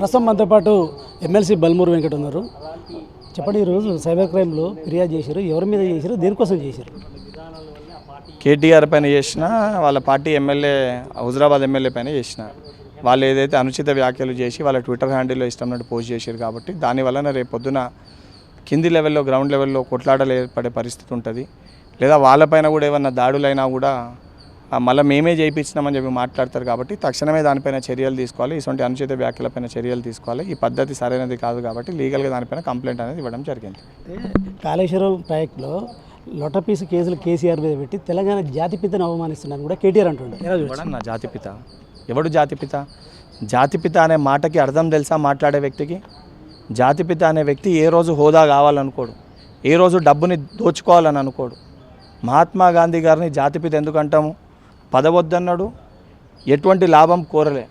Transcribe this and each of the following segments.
ప్రస్తుతం మనతో పాటు ఎమ్మెల్సీ బల్మూరు వెంకట ఉన్నారు. చెప్పండి, ఈరోజు సైబర్ క్రైమ్లో ఫిర్యాదు చేశారు, ఎవరి మీద చేశారు, దేనికోసం చేశారు? కేటీఆర్ పైన చేసిన, వాళ్ళ పార్టీ ఎమ్మెల్యే హుజరాబాద్ ఎమ్మెల్యే పైన చేసిన. వాళ్ళు ఏదైతే అనుచిత వ్యాఖ్యలు చేసి వాళ్ళ ట్విట్టర్ హ్యాండిల్లో ఇష్టమైనట్టు పోస్ట్ చేశారు కాబట్టి దానివల్ల రేపు పొద్దున కింది లెవెల్లో గ్రౌండ్ లెవెల్లో కొట్లాటలు ఏర్పడే పరిస్థితి ఉంటుంది. లేదా వాళ్ళపైన కూడా ఏమన్నా దాడులైనా కూడా మళ్ళీ మేమే చేయించినామని చెప్పి మాట్లాడతారు. కాబట్టి తక్షణమే దానిపైన చర్యలు తీసుకోవాలి. ఇటువంటి అనుచిత వ్యాఖ్యలపైన చర్యలు తీసుకోవాలి. ఈ పద్ధతి సరైనది కాదు కాబట్టి లీగల్గా దానిపైన కంప్లైంట్ అనేది ఇవ్వడం జరిగింది. కాళేశ్వరం ప్రాజెక్టులో లొటపీసు కేసులు కేసీఆర్ మీద పెట్టి తెలంగాణ జాతిపితను అవమానిస్తున్నాను కూడా కేటీఆర్ అంటుండే. నా జాతిపిత ఎవడు? జాతిపిత జాతిపిత అనే మాటకి అర్థం తెలుసా? మాట్లాడే వ్యక్తికి జాతిపిత అనే వ్యక్తి ఏ రోజు హోదా కావాలనుకోడు, ఏ రోజు డబ్బుని దోచుకోవాలని అనుకోడు. మహాత్మా గాంధీ గారిని జాతిపిత ఎందుకు అంటాము? పదవద్దన్నాడు, ఎటువంటి లాభం కోరలే,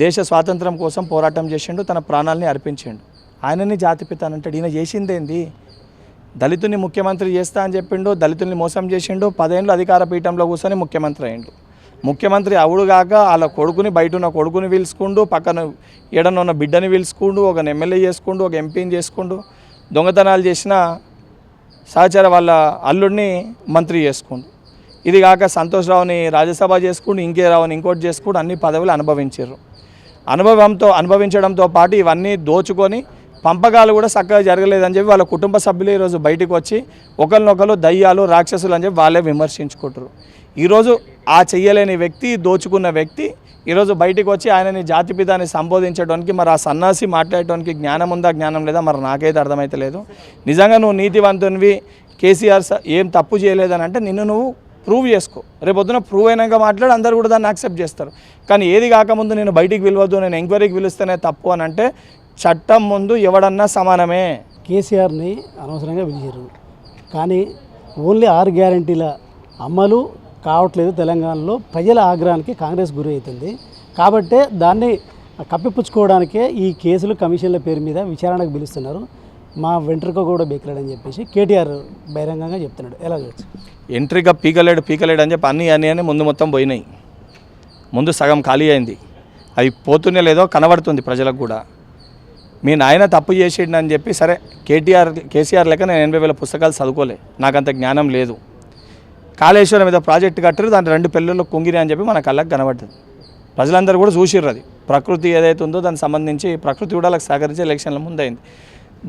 దేశ స్వాతంత్రం కోసం పోరాటం చేసిండు, తన ప్రాణాలని అర్పించిండు. ఆయనని జాతిపిత అని అంటాడు. ఈయన చేసిందేంది? దళితుని ముఖ్యమంత్రి చేస్తా అని చెప్పిండు, దళితుల్ని మోసం చేసిండు, 10 ఏళ్ళు అధికార పీఠంలో కూర్చొని ముఖ్యమంత్రి అయిండు. ముఖ్యమంత్రి అవుడుగాక వాళ్ళ కొడుకుని, బయట ఉన్న కొడుకుని పిలుచుకుండు, పక్కన ఏడన్న ఉన్న బిడ్డని పిలుచుకుండు, ఒక ఎమ్మెల్యే చేసుకుండు, ఒక ఎంపీని చేసుకుండు, దొంగతనాలు చేసిన సహచర వాళ్ళ అల్లుడిని మంత్రి చేసుకుండు. ఇది కాక సంతోష్ రావుని రాజ్యసభ చేసుకుంటూ, ఇంకే రావుని ఇంకోటి చేసుకుంటూ అన్ని పదవులు అనుభవించారు. అనుభవించడంతో పాటు ఇవన్నీ దోచుకొని పంపకాలు కూడా చక్కగా జరగలేదని చెప్పి వాళ్ళ కుటుంబ సభ్యులు ఈరోజు బయటకు వచ్చి ఒకరినొకరు దయ్యాలు, రాక్షసులు అని చెప్పి వాళ్ళే విమర్శించుకుంటారు. ఈరోజు ఆ చెయ్యలేని వ్యక్తి, దోచుకున్న వ్యక్తి ఈరోజు బయటకు వచ్చి ఆయనని జాతిపితాన్ని సంబోధించడానికి, మరి ఆ సన్నాసి మాట్లాడటానికి జ్ఞానం ఉందా, జ్ఞానం లేదా, మరి నాకైతే అర్థమైతే లేదు. నిజంగా నువ్వు నీతివంతునివి, కేసీఆర్ ఏం తప్పు చేయలేదని అంటే నిన్ను నువ్వు ప్రూవ్ చేసుకో. రేపొద్దున ప్రూవ్ అయినాక మాట్లాడి అందరూ కూడా దాన్ని యాక్సెప్ట్ చేస్తారు. కానీ ఏది కాకముందు నేను బయటికి పిలవద్దు, నేను ఎంక్వైరీకి పిలుస్తేనే తప్పు అని అంటే చట్టం ముందు ఎవడన్నా సమానమే. కేసీఆర్ని అనవసరంగా పిలిచారు, కానీ ఓన్లీ 6 గ్యారంటీల అమలు కావట్లేదు. తెలంగాణలో ప్రజల ఆగ్రహానికి కాంగ్రెస్ గురి అవుతుంది. కాబట్టే దాన్ని కప్పిపుచ్చుకోవడానికే ఈ కేసులు, కమిషన్ల పేరు మీద విచారణకు పిలుస్తున్నారు. మా వెంట్రుక కూడా బేకలేడని చెప్పేసి కేటీఆర్ బహిరంగంగా చెప్తున్నాడు. ఎలా చూడచ్చు? ఎంట్రీగా పీకలేడు అని చెప్పి అన్నీ ముందు మొత్తం పోయినాయి. ముందు సగం ఖాళీ అయింది, అవి పోతూనే లేదో కనబడుతుంది ప్రజలకు కూడా. మీ నాయన తప్పు చేసిండు అని చెప్పి, సరే కేసీఆర్ లెక్క నేను 80,000 పుస్తకాలు చదువుకోలే, నాకంత జ్ఞానం లేదు. కాళేశ్వరం మీద ప్రాజెక్టు కట్టారు, దాని 2 పిల్లలు కుంగిరి అని చెప్పి మన కళ్ళకు కనబడుతుంది. ప్రజలందరూ కూడా చూసిర్రు. అది ప్రకృతి ఏదైతే ఉందో దానికి సంబంధించి ప్రకృతి కూడా వాళ్ళకి సహకరించి ఎలక్షన్ల ముందైంది.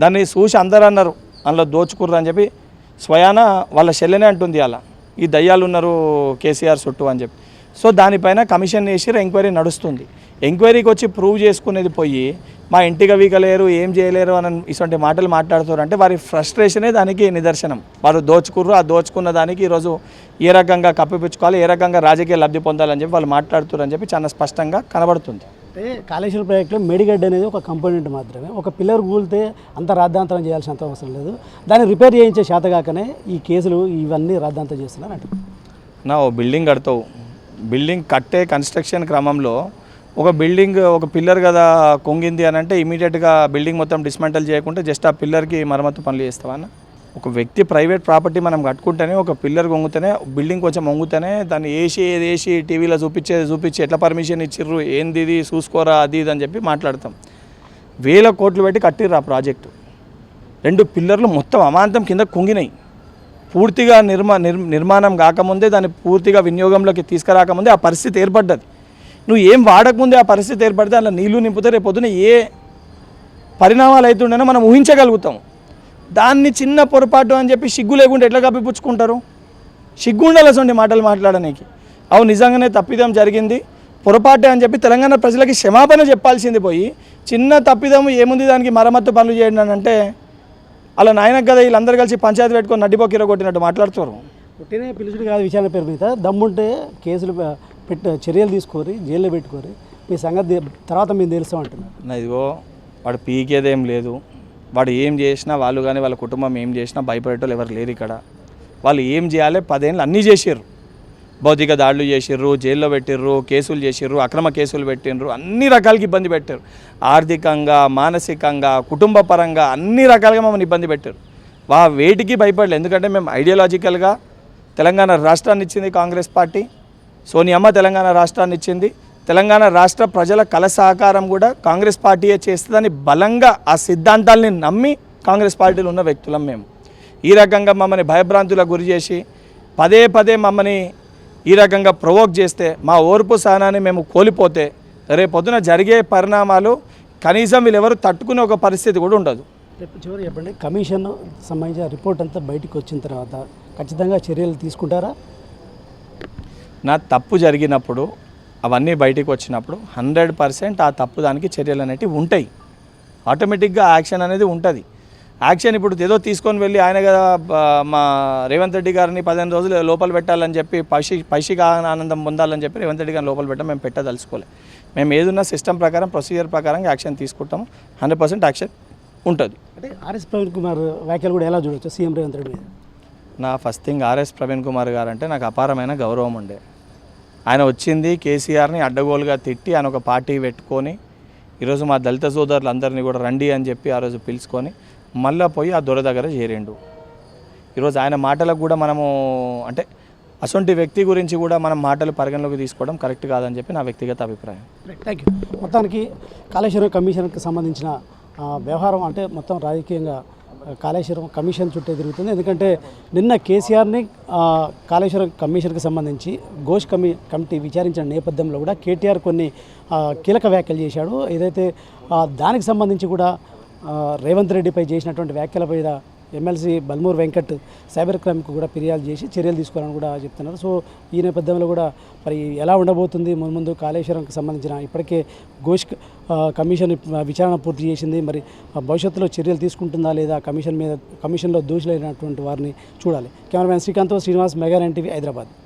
దాన్ని చూసి అందరూ అన్నారు అందులో దోచుకుర్రు అని చెప్పి. స్వయాన వాళ్ళ చెల్లెనే అంటుంది అలా, ఈ దయ్యాలు ఉన్నారు కేసీఆర్ చుట్టూ అని చెప్పి. సో దానిపైన కమిషన్ వేసి ఎంక్వైరీ నడుస్తుంది. ఎంక్వైరీకి వచ్చి ప్రూవ్ చేసుకునేది పోయి మా ఇంటిగా వీకలేరు, ఏం చేయలేరు అని ఇటువంటి మాటలు మాట్లాడుతారు అంటే వారి ఫ్రస్ట్రేషనే దానికి నిదర్శనం. వారు దోచుకుర్రు, ఆ దోచుకున్న దానికి ఈరోజు ఏ రకంగా కప్పిపుచ్చుకోవాలి, ఏ రకంగా రాజకీయ లబ్ధి పొందాలని చెప్పి వాళ్ళు మాట్లాడుతారు అని చెప్పి చాలా స్పష్టంగా కనబడుతుంది. అంటే కాళేశ్వరం ప్రాజెక్టులో మేడిగడ్డ అనేది ఒక కంపోనెంట్ మాత్రమే. ఒక పిల్లర్ కూలితే అంత రాద్ధాంతరం చేయాల్సినంత అవసరం లేదు. దాన్ని రిపేర్ చేయించే శాతగాకనే ఈ కేసులు ఇవన్నీ రాద్ధాంతం చేస్తున్నారు అంటే. ఓ బిల్డింగ్ కడతావు, బిల్డింగ్ కట్టే కన్స్ట్రక్షన్ క్రమంలో ఒక బిల్డింగ్, ఒక పిల్లర్ కదా కొంగింది అని అంటే ఇమీడియట్గా బిల్డింగ్ మొత్తం డిస్మెంటల్ చేయకుండా జస్ట్ ఆ పిల్లర్కి మరమ్మతు పనులు చేస్తావా అన్న? ఒక వ్యక్తి ప్రైవేట్ ప్రాపర్టీ మనం కట్టుకుంటేనే, ఒక పిల్లర్ వంగుతేనే, బిల్డింగ్ కొంచెం వంగుతేనే దాన్ని వేసి టీవీలో చూపించి ఎట్లా పర్మిషన్ ఇచ్చిర్రు, ఏంది ఇది చూసుకోరా, అది ఇది అని చెప్పి మాట్లాడతాం. 1000 కోట్లు పెట్టి కట్టిర్రు ఆ ప్రాజెక్టు. 2 పిల్లర్లు మొత్తం అమాంతం కింద కుంగినాయి. పూర్తిగా నిర్మాణం కాకముందే, దాన్ని పూర్తిగా వినియోగంలోకి తీసుకురాకముందే ఆ పరిస్థితి ఏర్పడ్డది. నువ్వు ఏం వాడకముందే ఆ పరిస్థితి ఏర్పడితే అలా నీళ్లు నింపితే రేపు పొద్దున ఏ పరిణామాలు అవుతుండేనో మనం ఊహించగలుగుతాం. దాన్ని చిన్న పొరపాటు అని చెప్పి సిగ్గు లేకుండా ఎట్లా కప్పిపుచ్చుకుంటారు? సిగ్గు ఉండాలి అటువంటి మాటలు మాట్లాడడానికి. అవు నిజంగానే తప్పిదం జరిగింది, పొరపాటే అని చెప్పి తెలంగాణ ప్రజలకి క్షమాపణ చెప్పాల్సింది పోయి చిన్న తప్పిదం ఏముంది దానికి మరమ్మత్తు పనులు చేయండి అని అంటే అలా నాయనకు కదా వీళ్ళందరూ కలిసి పంచాయతీ పెట్టుకొని నడ్డిపోకిర కొట్టినట్టు మాట్లాడుతారు. పుట్టిన పిలుచుడు కాదు విచారణ పేరు మీద. దమ్ముంటే కేసులు చర్యలు తీసుకోరి, జైల్లో పెట్టుకోరి, మీ సంగతి తర్వాత మేము తెలుస్తామంటున్నాను. ఇదిగో వాడు పీకేదేం లేదు, వాడు ఏం చేసినా వాళ్ళు కానీ వాళ్ళ కుటుంబం ఏం చేసినా భయపడేటోళ్ళు ఎవరు లేరు ఇక్కడ. వాళ్ళు ఏం చేయాలి 10 ఏళ్ళు అన్నీ చేసిర్రు. భౌతిక దాడులు చేసిర్రు, జైల్లో పెట్టిర్రు, కేసులు చేసిర్రు, అక్రమ కేసులు పెట్టిండ్రు, అన్ని రకాలకి ఇబ్బంది పెట్టారు. ఆర్థికంగా, మానసికంగా, కుటుంబ పరంగా అన్ని రకాలుగా మమ్మల్ని ఇబ్బంది పెట్టారు. వేటికి భయపడలేదు. ఎందుకంటే మేము ఐడియాలజికల్గా తెలంగాణ రాష్ట్రాన్ని ఇచ్చింది కాంగ్రెస్ పార్టీ, సోనియమ్మ తెలంగాణ రాష్ట్రాన్ని ఇచ్చింది, తెలంగాణ రాష్ట్ర ప్రజల కల సహకారం కూడా కాంగ్రెస్ పార్టీయే చేస్తుందని బలంగా ఆ సిద్ధాంతాల్ని నమ్మి కాంగ్రెస్ పార్టీలో ఉన్న వ్యక్తులం మేము. ఈ రకంగా మమ్మల్ని భయభ్రాంతులకు గురి చేసి పదే పదే మమ్మల్ని ఈ రకంగా ప్రొవోక్ చేస్తే మా ఓర్పు సహనాన్ని మేము కోల్పోతే రేపొద్దున జరిగే పరిణామాలు కనీసం వీళ్ళెవరు తట్టుకునే ఒక పరిస్థితి కూడా ఉండదు. రేపు చివరి చెప్పండి, కమిషన్ సంబంధించిన రిపోర్ట్ అంతా బయటకు వచ్చిన తర్వాత ఖచ్చితంగా చర్యలు తీసుకుంటారా? నా తప్పు జరిగినప్పుడు అవన్నీ బయటికి వచ్చినప్పుడు 100% ఆ తప్పు దానికి చర్యలు అనేవి ఉంటాయి. ఆటోమేటిక్గా యాక్షన్ అనేది ఉంటుంది. యాక్షన్ ఇప్పుడు ఏదో తీసుకొని వెళ్ళి ఆయన కదా మా రేవంత్ రెడ్డి గారిని 15 రోజులు లోపల పెట్టాలని చెప్పి పైషిక ఆనందం పొందాలని చెప్పి రేవంత్ రెడ్డి గారిని లోపల పెట్టాం. మేము పెట్టదలుచుకోలే. మేము ఏదున్న సిస్టమ్ ప్రకారం ప్రొసీజర్ ప్రకారం యాక్షన్ తీసుకుంటాము. 100% యాక్షన్ ఉంటుంది. అంటే ఆర్ఎస్ ప్రవీణ్ కుమార్ వ్యాఖ్యలు కూడా ఎలా చూడవచ్చు సీఎం రేవంత్ రెడ్డి మీద? నా first thing RS Praveen Kumar గారు అంటే నాకు అపారమైన గౌరవం ఉండే. ఆయన వచ్చింది కేసీఆర్ని అడ్డగోలుగా తిట్టి ఆయన ఒక పార్టీ పెట్టుకొని ఈరోజు మా దళిత సోదరులు అందరినీ కూడా రండి అని చెప్పి ఆ రోజు పిలుచుకొని మళ్ళీ పోయి ఆ దొర దగ్గర చేరిండు. ఈరోజు ఆయన మాటలకు కూడా మనము అంటే అసొంటి వ్యక్తి గురించి కూడా మనం మాటలు పరిగణలోకి తీసుకోవడం కరెక్ట్ కాదని చెప్పి నా వ్యక్తిగత అభిప్రాయం. Thank you. మొత్తానికి కాళేశ్వరం కమిషన్కి సంబంధించిన వ్యవహారం అంటే మొత్తం రాజకీయంగా కాళేశ్వరం కమిషన్ చుట్టే తిరుగుతుంది. ఎందుకంటే నిన్న కేసీఆర్ని కాళేశ్వరం కమిషన్కి సంబంధించి ఘోష్ కమిటీ విచారించిన నేపథ్యంలో కూడా కేటీఆర్ కొన్ని కీలక వ్యాఖ్యలు చేశాడు. ఏదైతే దానికి సంబంధించి కూడా రేవంత్ రెడ్డిపై చేసినటువంటి వ్యాఖ్యల మీద ఎమ్మెల్సీ బల్మూర్ వెంకట్ సైబర్ క్రైమ్కి కూడా ఫిర్యాదు చేసి చర్యలు తీసుకోవాలని కూడా చెప్తున్నారు. సో ఈ నేపథ్యంలో కూడా మరి ఎలా ఉండబోతుంది ముందు కాళేశ్వరంకి సంబంధించిన ఇప్పటికే ఘోష్ కమిషన్ విచారణ పూర్తి చేసింది. మరి భవిష్యత్తులో చర్యలు తీసుకుంటుందా లేదా కమిషన్లో దోషులైనటువంటి వారిని చూడాలి. Cameraman Srikanth, Srinivas, mega 9 TV, Hyderabad.